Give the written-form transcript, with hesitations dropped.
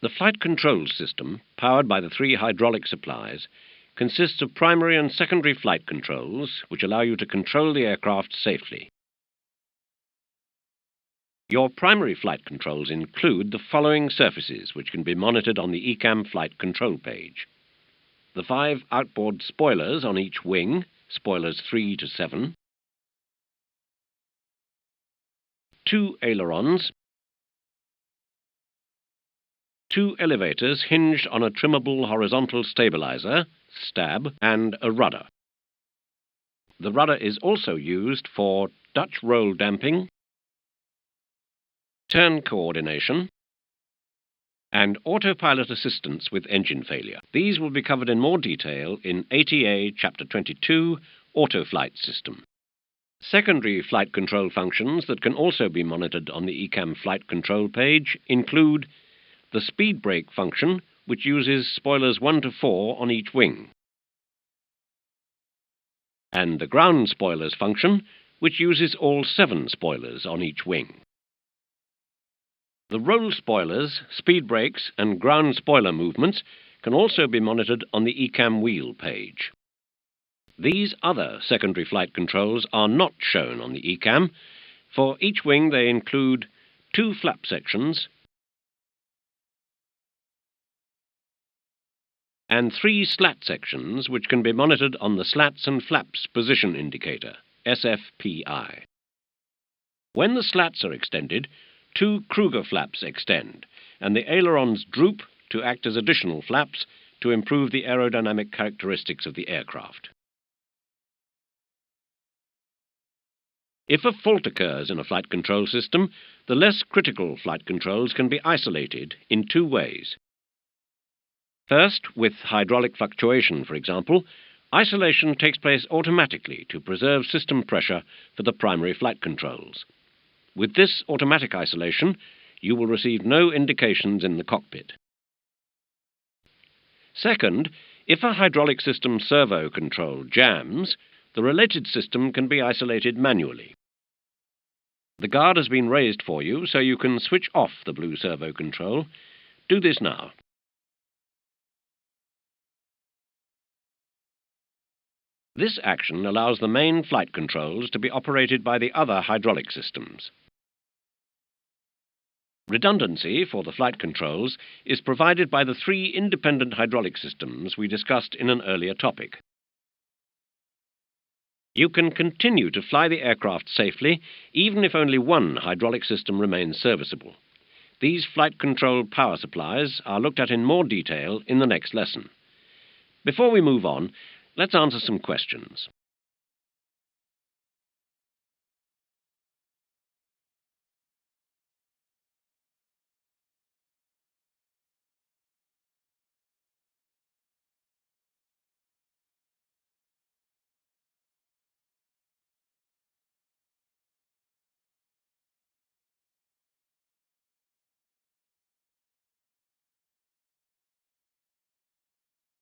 The flight control system, powered by the three hydraulic supplies, consists of primary and secondary flight controls which allow you to control the aircraft safely. Your primary flight controls include the following surfaces which can be monitored on the ECAM flight control page. The 5 outboard spoilers on each wing, spoilers 3 to 7, 2 ailerons, 2 elevators hinged on a trimmable horizontal stabilizer, stab, and a rudder. The rudder is also used for Dutch roll damping, turn coordination, and autopilot assistance with engine failure. These will be covered in more detail in ATA Chapter 22, Autoflight System. Secondary flight control functions that can also be monitored on the ECAM flight control page include the speed brake function, which uses spoilers 1 to 4 on each wing, and the ground spoilers function, which uses all 7 spoilers on each wing. The roll spoilers, speed brakes, and ground spoiler movements can also be monitored on the ECAM wheel page. These other secondary flight controls are not shown on the ECAM. For each wing they include 2 flap sections and 3 slat sections which can be monitored on the slats and flaps position indicator, SFPI. When the slats are extended, 2 Kruger flaps extend, and the ailerons droop to act as additional flaps to improve the aerodynamic characteristics of the aircraft. If a fault occurs in a flight control system, the less critical flight controls can be isolated in 2 ways. First, with hydraulic fluctuation, for example, isolation takes place automatically to preserve system pressure for the primary flight controls. With this automatic isolation, you will receive no indications in the cockpit. Second, if a hydraulic system servo control jams, the related system can be isolated manually. The guard has been raised for you, so you can switch off the blue servo control. Do this now. This action allows the main flight controls to be operated by the other hydraulic systems. Redundancy for the flight controls is provided by the 3 independent hydraulic systems we discussed in an earlier topic. You can continue to fly the aircraft safely even if only one hydraulic system remains serviceable. These flight control power supplies are looked at in more detail in the next lesson. Before we move on, let's answer some questions.